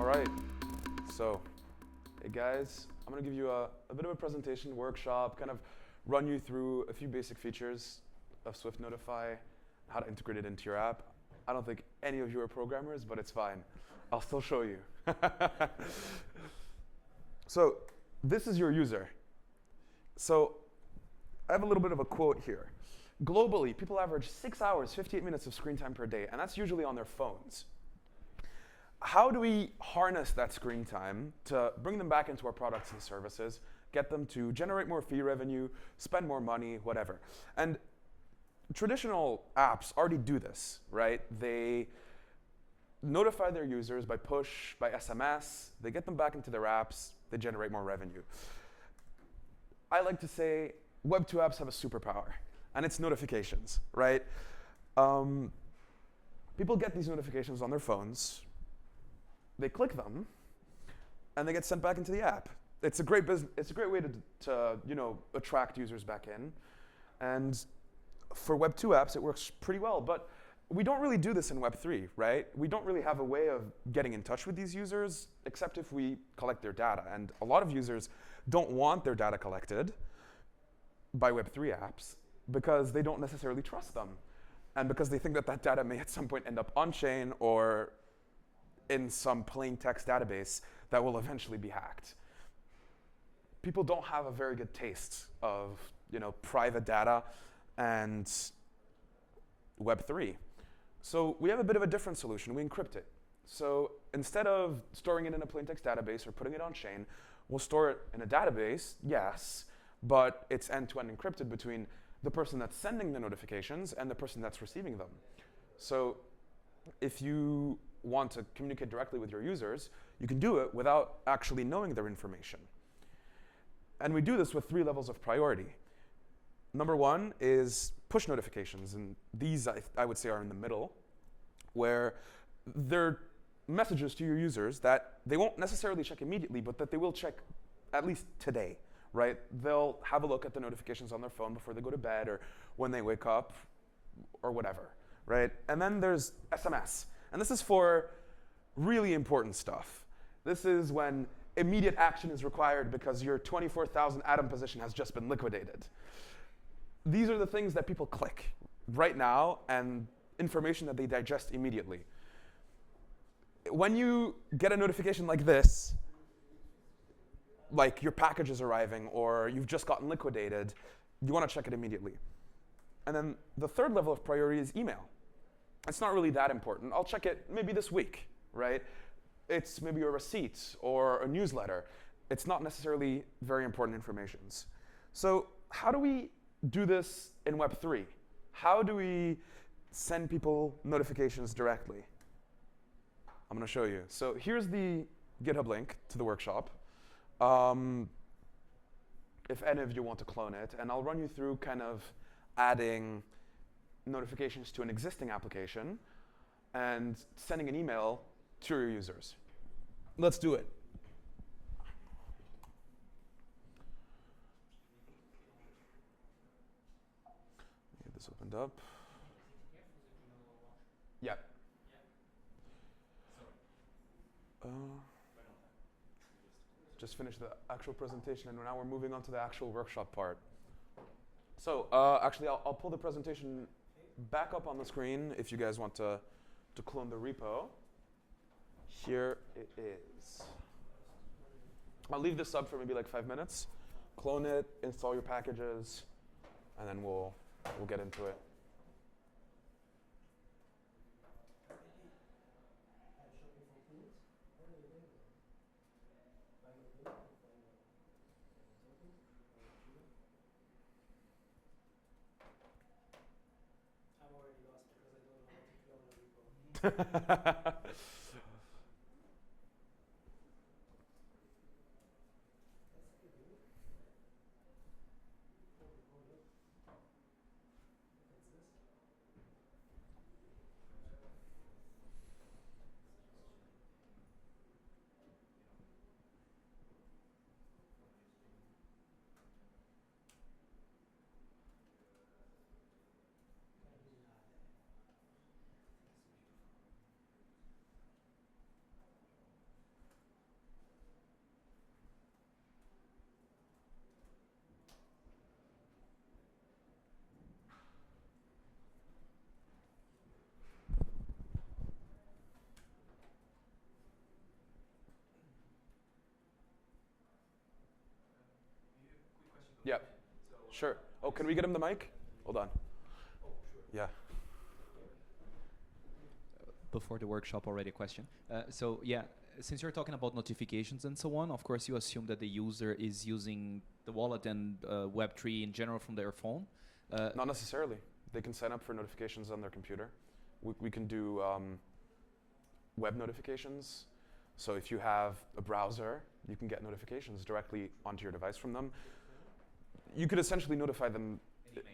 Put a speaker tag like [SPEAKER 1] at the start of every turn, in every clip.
[SPEAKER 1] All right, so hey guys, I'm gonna give you a bit of a presentation workshop, kind of run you through a few basic features of Swift Notify, how to integrate it into your app. I don't think any of you are programmers, but it's fine. I'll still show you. So this is your user. So I have a little bit of a quote here. Globally, people average 6 hours, 58 minutes of screen time per day, and that's usually on their phones. How do we harness that screen time to bring them back into our products and services, get them to generate more fee revenue, spend more money, whatever? And traditional apps already do this, right? They notify their users by push, by SMS, they get them back into their apps, they generate more revenue. I like to say Web 2 apps have a superpower, and it's notifications, right? People get these notifications on their phones, they click them, and they get sent back into the app. It's a great it's a great way to attract users back in. And for Web 2 apps, it works pretty well. But we don't really do this in Web 3, right? We don't really have a way of getting in touch with these users, except if we collect their data. And a lot of users don't want their data collected by Web 3 apps because they don't necessarily trust them. And because they think that that data may at some point end up on-chain or in some plain text database that will eventually be hacked. People don't have a very good taste of private data and Web3. So we have a bit of a different solution. We encrypt it. So instead of storing it in a plain text database or putting it on chain, we'll store it in a database, yes, but it's end-to-end encrypted between the person that's sending the notifications and the person that's receiving them. So if you want to communicate directly with your users, you can do it without actually knowing their information. And we do this with 3 levels of priority. Number 1 is push notifications, and these I would say are in the middle, where they're messages to your users that they won't necessarily check immediately, but that they will check at least today, right? They'll have a look at the notifications on their phone before they go to bed or when they wake up or whatever, right? And then there's SMS. And this is for really important stuff. This is when immediate action is required because your 24,000 atom position has just been liquidated. These are the things that people click right now and information that they digest immediately. When you get a notification like this, like your package is arriving or you've just gotten liquidated, you want to check it immediately. And then the 3rd level of priority is email. It's not really that important. I'll check it maybe this week, right? It's maybe a receipt or a newsletter. It's not necessarily very important information. So how do we do this in Web 3? How do we send people notifications directly? I'm going to show you. So here's the GitHub link to the workshop. If any of you want to clone it, and I'll run you through kind of adding notifications to an existing application and sending an email to your users. Let's do it. Get this opened up. Yeah. Just finished the actual presentation, and now we're moving on to the actual workshop part. So actually, I'll pull the presentation back up on the screen if you guys want to clone the repo. Here it is. I'll leave this up for maybe like 5 minutes. Clone it, install your packages, and then we'll get into it. Yeah. Sure. Oh, can we get him the mic? Hold on. Yeah.
[SPEAKER 2] Before the workshop, already a question. So yeah, since you're talking about notifications and so on, of course you assume that the user is using the wallet and Web3 in general from their phone.
[SPEAKER 1] Not necessarily. They can sign up for notifications on their computer. We can do web notifications. So if you have a browser, you can get notifications directly onto your device from them. You could essentially notify them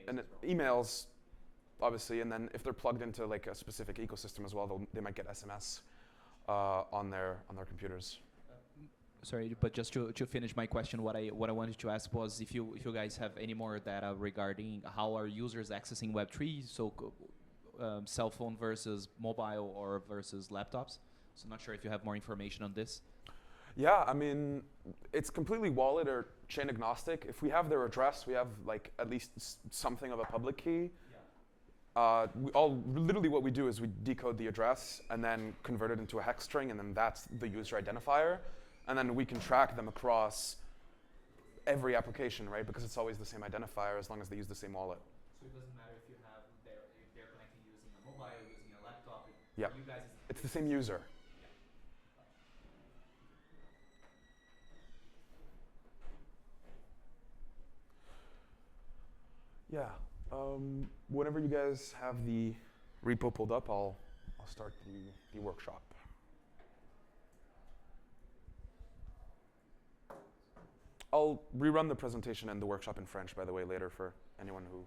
[SPEAKER 1] in emails, obviously, and then if they're plugged into like a specific ecosystem as well, they might get SMS on their computers.
[SPEAKER 2] Sorry, but just to finish my question, what I wanted to ask was if you guys have any more data regarding how are users accessing Web3, so cell phone versus mobile or versus laptops. So not sure if you have more information on this.
[SPEAKER 1] Yeah, I mean, it's completely wallet or chain agnostic. If we have their address, we have like at least something of a public key. Yeah. Literally what we do is we decode the address and then convert it into a hex string, and then that's the user identifier. And then we can track them across every application, right? Because it's always the same identifier as long as they use the same wallet.
[SPEAKER 2] So it doesn't matter if you have if they're connecting using a mobile, using a laptop.
[SPEAKER 1] Yeah. You guys, it's the same user. Yeah. Whenever you guys have the repo pulled up, I'll start the workshop. I'll rerun the presentation and the workshop in French, by the way, later for anyone who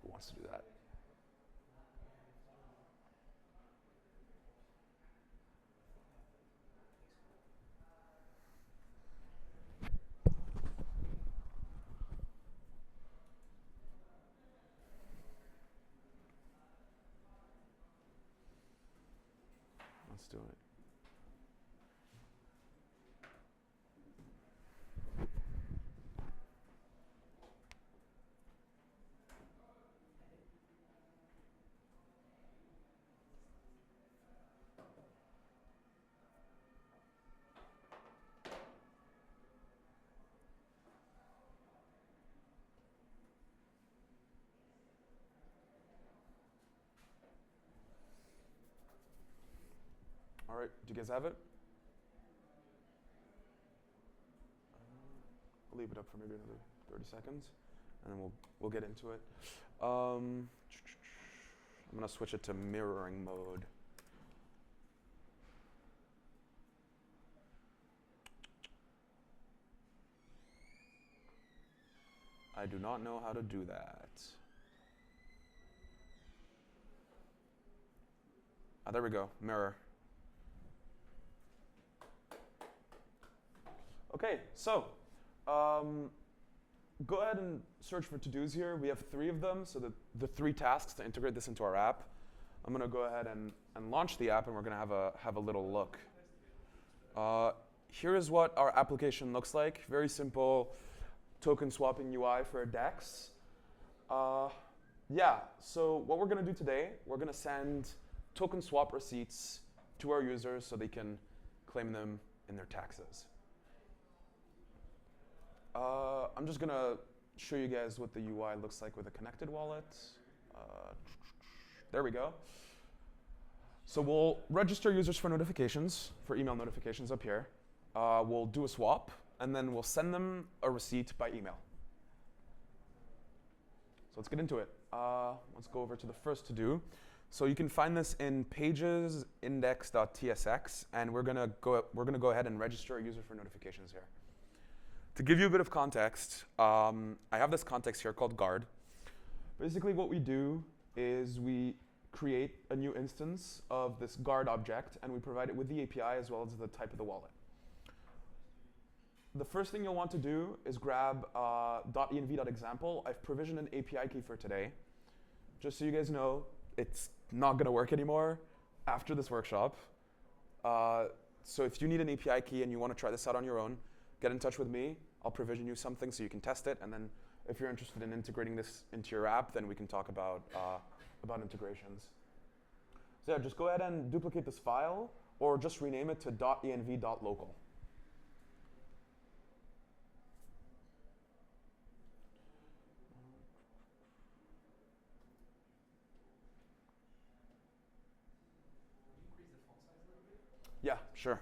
[SPEAKER 1] wants to do that. Let's do it. All right, do you guys have it? I'll leave it up for maybe another 30 seconds, and then we'll get into it. I'm gonna switch it to mirroring mode. I do not know how to do that. There we go, mirror. Okay, so go ahead and search for to-dos here. We have 3 of them, so the 3 tasks to integrate this into our app. I'm gonna go ahead and launch the app, and we're gonna have a little look. Here is what our application looks like. Very simple token swapping UI for a DEX. Yeah, so what we're gonna do today, we're gonna send token swap receipts to our users so they can claim them in their taxes. I'm just gonna show you guys what the UI looks like with a connected wallet. There we go. So we'll register users for notifications, for email notifications up here. We'll do a swap, and then we'll send them a receipt by email. So let's get into it. Let's go over to the first to do. So you can find this in pages index.tsx, and we're gonna go ahead and register a user for notifications here. To give you a bit of context, I have this context here called guard. Basically what we do is we create a new instance of this guard object, and we provide it with the API as well as the type of the wallet. The first thing you'll want to do is grab .env.example. I've provisioned an API key for today. Just so you guys know, it's not gonna work anymore after this workshop. So if you need an API key and you wanna try this out on your own, get in touch with me. I'll provision you something so you can test it, and then if you're interested in integrating this into your app, then we can talk about integrations. So yeah, just go ahead and duplicate this file, or just rename it to .env.local. Yeah, sure.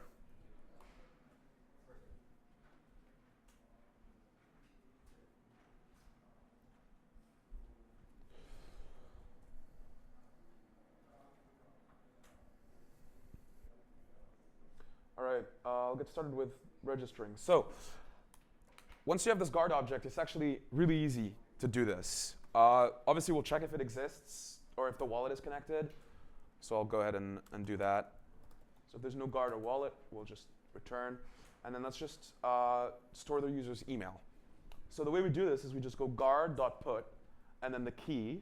[SPEAKER 1] All right, I'll get started with registering. So once you have this guard object, it's actually really easy to do this. Obviously, we'll check if it exists or if the wallet is connected. So I'll go ahead and do that. So if there's no guard or wallet, we'll just return. And then let's just store the user's email. So the way we do this is we just go guard.put, and then the key,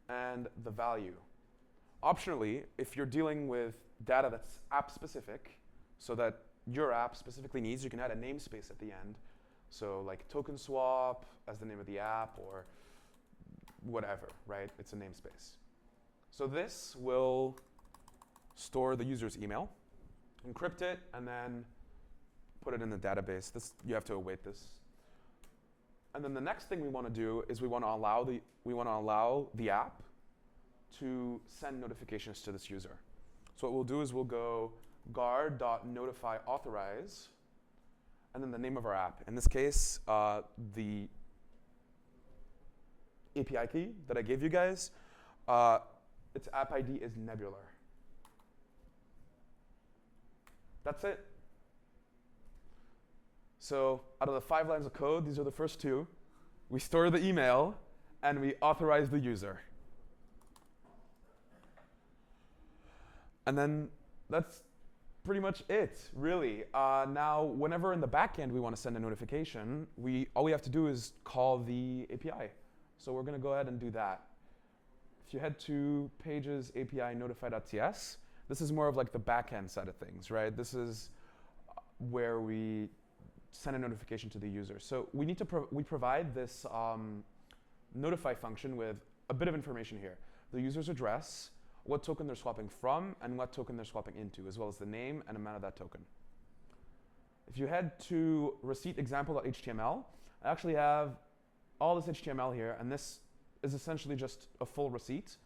[SPEAKER 1] and the value. Optionally, if you're dealing with data that's app-specific, so that your app specifically needs, you can add a namespace at the end. So like token swap as the name of the app, or whatever, right? It's a namespace. So this will store the user's email, encrypt it, and then put it in the database. This, you have to await this. And then the next thing we want to do is we want to allow the app to send notifications to this user. So what we'll do is we'll go guard.notifyAuthorize, and then the name of our app. In this case, the API key that I gave you guys, its app ID is Nebular. That's it. So out of the 5 lines of code, these are the first 2. We store the email, and we authorize the user. And then that's pretty much it, really. Now, whenever in the backend we want to send a notification, all we have to do is call the API. So we're going to go ahead and do that. If you head to pages API notify.ts, this is more of like the backend side of things, right? This is where we send a notification to the user. So we need to we provide this notify function with a bit of information here: the user's address, what token they're swapping from, and what token they're swapping into, as well as the name and amount of that token. If you head to receipt example.html, I actually have all this HTML here, and this is essentially just a full receipt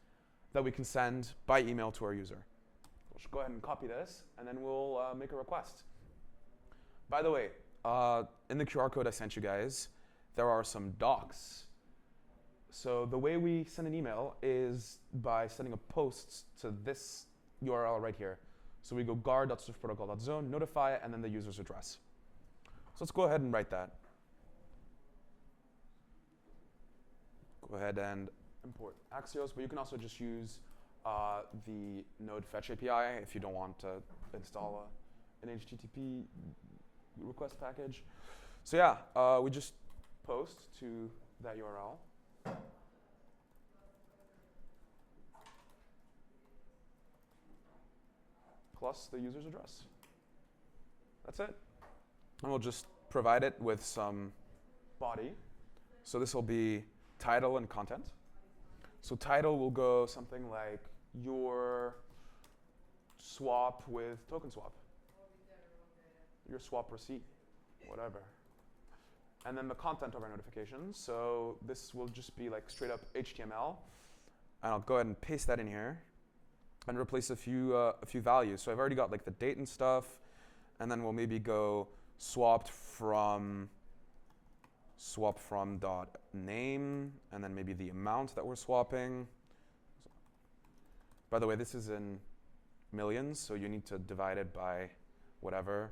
[SPEAKER 1] that we can send by email to our user. We'll just go ahead and copy this, and then we'll make a request. By the way, in the QR code I sent you guys, there are some docs. So the way we send an email is by sending a post to this URL right here. So we go guard.swiftprotocol.zone, notify, and then the user's address. So let's go ahead and write that. Go ahead and import Axios, but you can also just use the Node Fetch API if you don't want to install an HTTP request package. So yeah, we just post to that URL. Plus the user's address. That's it. And we'll just provide it with some body. So this will be title and content. So title will go something like your swap with token swap. Your swap receipt, whatever. And then the content of our notification. So this will just be like straight up HTML. And I'll go ahead and paste that in here and replace a few values. So I've already got like the date and stuff. And then we'll maybe go swap from dot name, and then maybe the amount that we're swapping. By the way, this is in millions, so you need to divide it by whatever.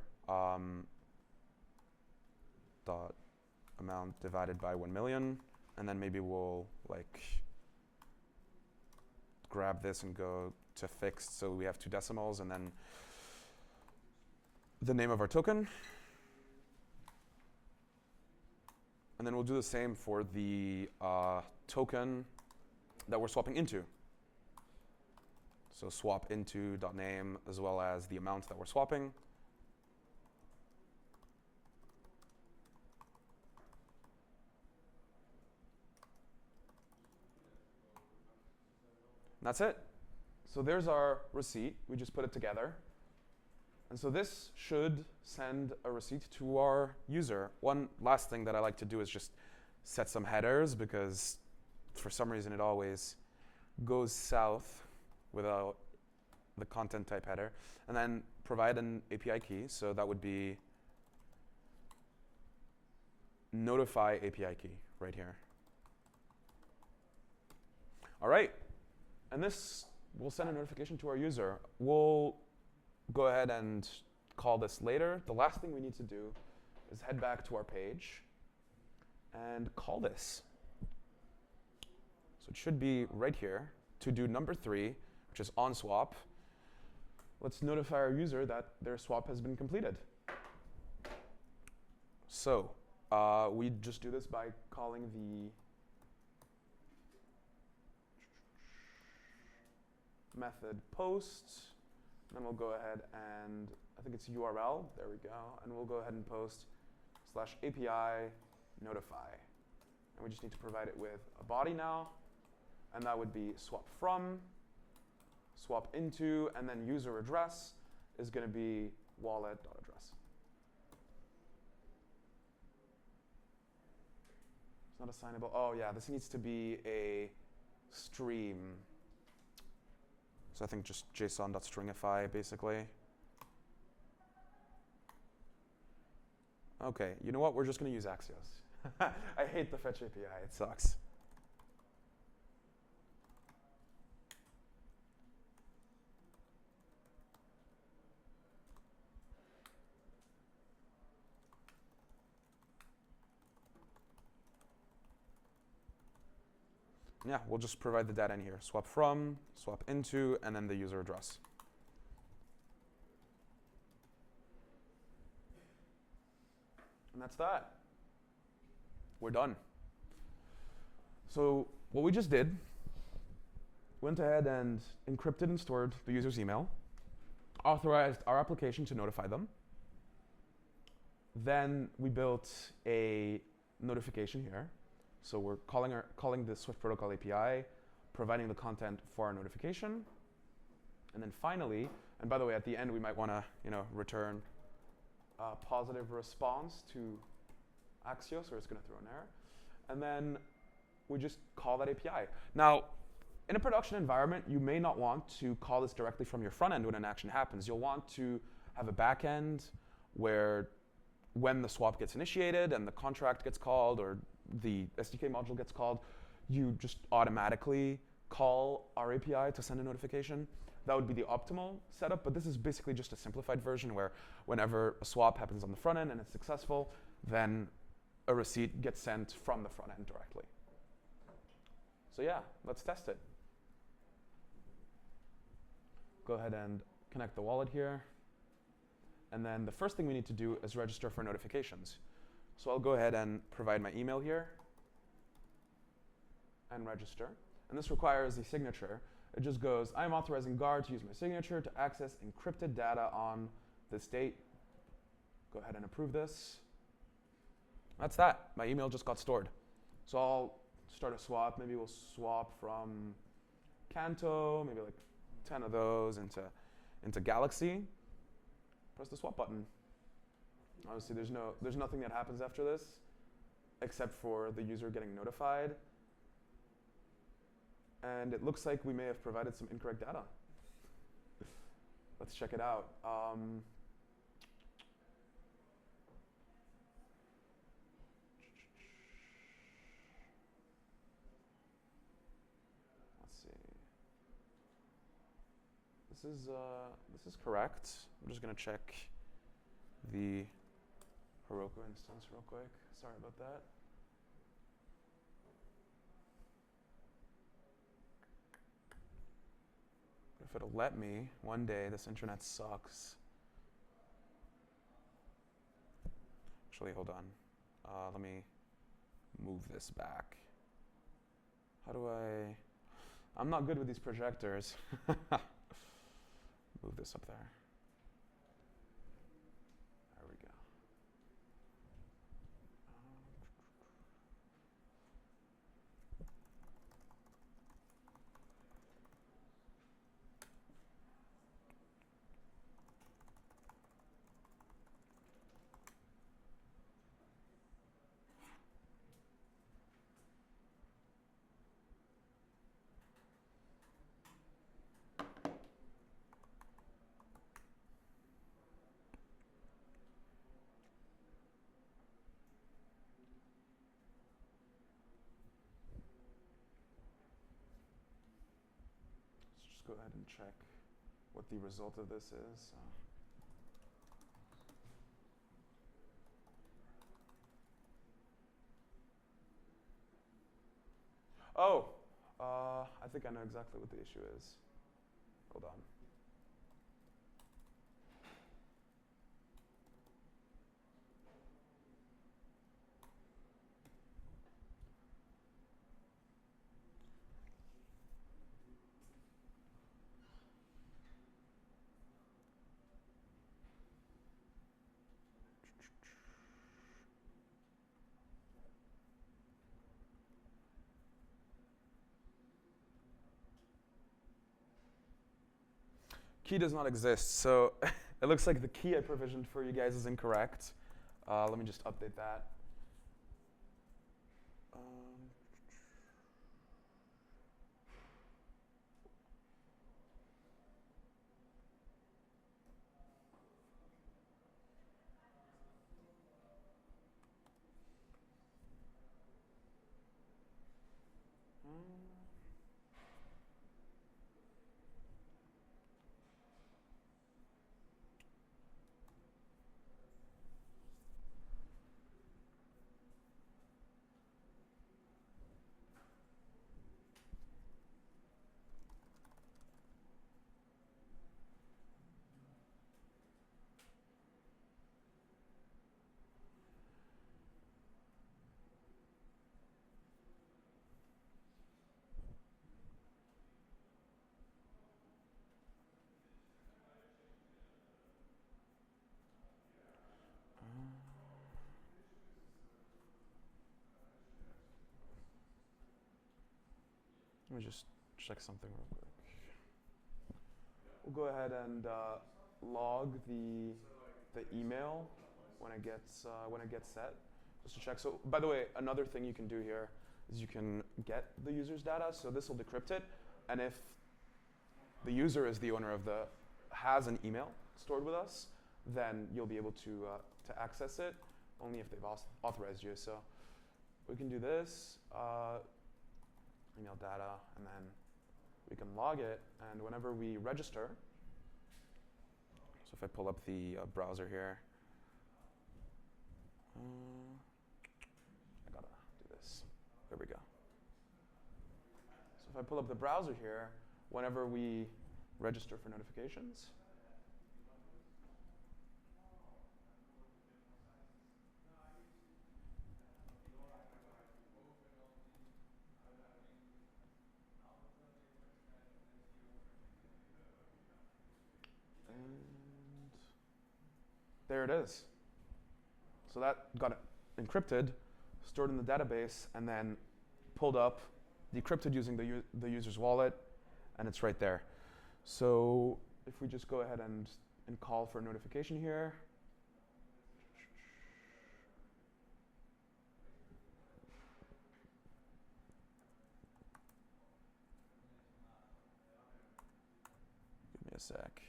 [SPEAKER 1] Dot amount divided by 1 million, and then maybe we'll like grab this and go to fixed, so we have 2 decimals, and then the name of our token. And then we'll do the same for the token that we're swapping into. So swap into .name as well as the amount that we're swapping. And that's it. So there's our receipt. We just put it together. And so this should send a receipt to our user. One last thing that I like to do is just set some headers, because for some reason it always goes south without the content type header, and then provide an API key. So that would be notify API key right here. All right, and this will send a notification to our user. We'll go ahead and call this later. The last thing we need to do is head back to our page and call this. So it should be right here to do number 3, which is on swap. Let's notify our user that their swap has been completed. So we just do this by calling the method post. Then we'll go ahead and, I think it's URL, there we go, and we'll go ahead and post /API notify. And we just need to provide it with a body now, and that would be swap from, swap into, and then user address is going to be wallet.address. It's not assignable. Oh yeah, this needs to be a stream. So I think just JSON.stringify, basically. OK, you know what? We're just going to use Axios. I hate the fetch API. It sucks. Yeah, we'll just provide the data in here. Swap from, swap into, and then the user address. And that's that. We're done. So what we just did, went ahead and encrypted and stored the user's email, authorized our application to notify them. Then we built a notification here. So we're calling the Swift Protocol API, providing the content for our notification. And then finally, and by the way, at the end, we might want to return a positive response to Axios, or it's going to throw an error. And then we just call that API. Now, in a production environment, you may not want to call this directly from your front end when an action happens. You'll want to have a back end where when the swap gets initiated and the contract gets called or the SDK module gets called, you just automatically call our API to send a notification. That would be the optimal setup, but this is basically just a simplified version where whenever a swap happens on the front end and it's successful, then a receipt gets sent from the front end directly. So yeah, let's test it. Go ahead and connect the wallet here. And then the first thing we need to do is register for notifications. So I'll go ahead and provide my email here and register. And this requires a signature. It just goes, I'm authorizing Guard to use my signature to access encrypted data on this date. Go ahead and approve this. That's that. My email just got stored. So I'll start a swap. Maybe we'll swap from Canto, maybe like 10 of those into Galaxy. Press the swap button. Obviously, there's nothing that happens after this except for the user getting notified. And it looks like we may have provided some incorrect data. Let's check it out. Let's see. This is correct. I'm just going to check the Heroku instance real quick. Sorry about that. If it'll let me, one day, this internet sucks. Actually, hold on. Let me move this back. How do I'm not good with these projectors. Move this up there. There we go. just go ahead and check what the result of this is. Oh, I think I know exactly what the issue is. Hold on. Key does not exist, so it looks like the key I provisioned for you guys is incorrect. Let me just update that. Let me just check something real quick. We'll go ahead and log the email when it gets set, just to check. So, by the way, another thing you can do here is you can get the user's data. So this will decrypt it, and if the user is the owner of has an email stored with us, then you'll be able to access it only if they've authorized you. So we can do this. Email data, and then we can log it, and whenever we register, so if I pull up the browser here, I gotta do this. There we go. So if I pull up the browser here, whenever we register for notifications, there it is. So that got encrypted, stored in the database, and then pulled up, decrypted using the user's wallet, and it's right there. So if we just go ahead and call for a notification here, give me a sec.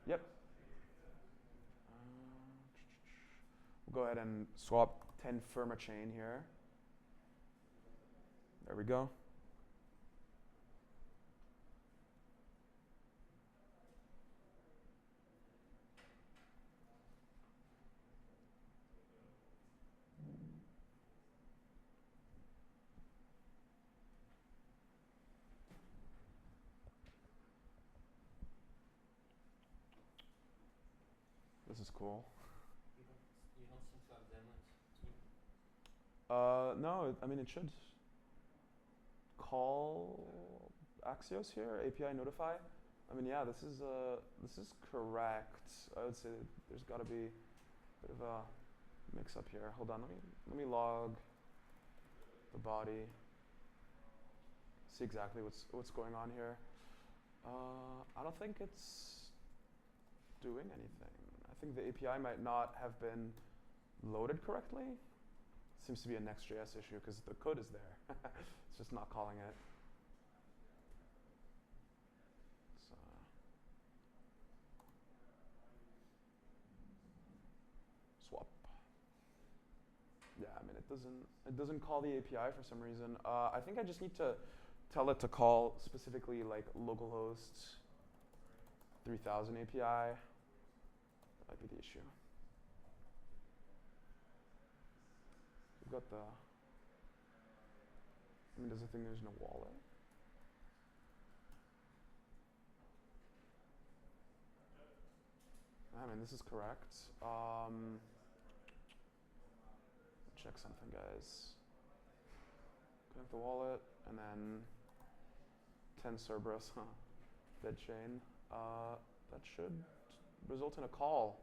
[SPEAKER 1] Yep. We'll go ahead and swap 10 firma chain here. There we go. This is cool.
[SPEAKER 3] You don't seem to have demoed team.
[SPEAKER 1] No, I mean it should call Axios here, API notify. I mean, yeah, this is correct. I would say there's got to be a bit of a mix-up here. Hold on, let me log the body. See exactly what's going on here. I don't think it's doing anything. I think the API might not have been loaded correctly. Seems to be a Next.js issue because the code is there. It's just not calling it. swap. Yeah, I mean it doesn't call the API for some reason. I think I just need to tell it to call specifically like localhost 3000 API. That might be the issue. We've got the. I mean, does it think there's no wallet? I mean, this is correct. Check something, guys. Connect the wallet, and then 10 Cerberus, dead chain. That should result in a call.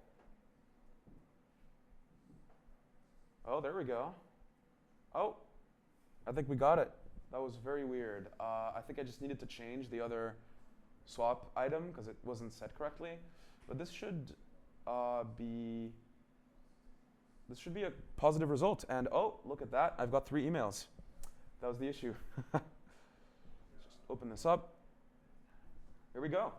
[SPEAKER 1] Oh, there we go. Oh, I think we got it. That was very weird. I think I just needed to change the other swap item because it wasn't set correctly. But this should be a positive result. And oh, look at that. I've got 3 emails. That was the issue. Just open this up. Here we go.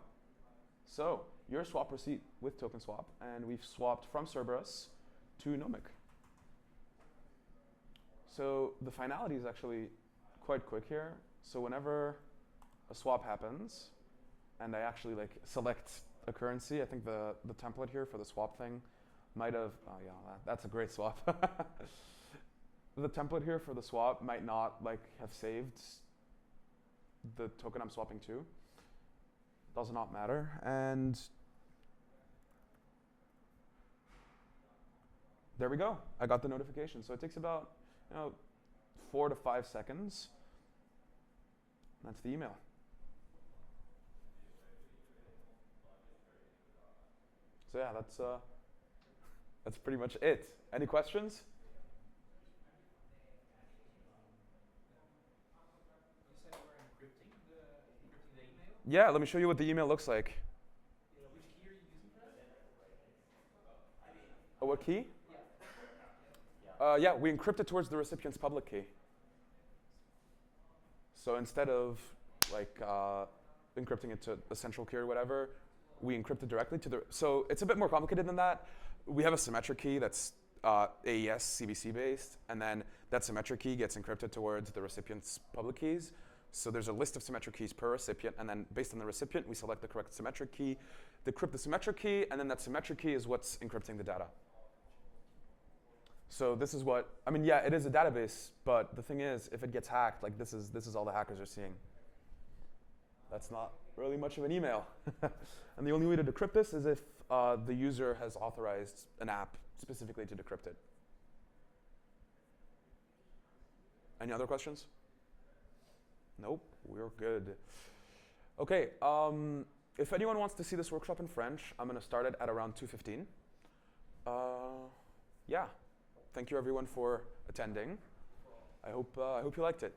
[SPEAKER 1] So your swap receipt with token swap, and we've swapped from Cerberus to Nomic. So the finality is actually quite quick here. So whenever a swap happens, and I actually like select a currency, I think the template here for the swap thing might have, oh yeah, that's a great swap. The template here for the swap might not like have saved the token I'm swapping to. Does not matter. And there we go. I got the notification. So it takes about 4 to 5 seconds. That's the email. So yeah, that's pretty much it. Any questions?
[SPEAKER 2] You said you were encrypting the email?
[SPEAKER 1] Yeah, let me show you what the email looks like.
[SPEAKER 2] Which key are you using for that?
[SPEAKER 1] Oh, what key? Yeah, we encrypt it towards the recipient's public key. So instead of like encrypting it to a central key or whatever, we encrypt it directly to the. So it's a bit more complicated than that. We have a symmetric key that's AES CBC based, and then that symmetric key gets encrypted towards the recipient's public keys. So there's a list of symmetric keys per recipient, and then based on the recipient, we select the correct symmetric key, decrypt the symmetric key, and then that symmetric key is what's encrypting the data. So this is what, I mean, yeah, it is a database, but the thing is, if it gets hacked, like this is all the hackers are seeing. That's not really much of an email. And the only way to decrypt this is if the user has authorized an app specifically to decrypt it. Any other questions? Nope, we're good. Okay, if anyone wants to see this workshop in French, I'm going to start it at around 2:15. Yeah. Thank you everyone for attending. I hope you liked it.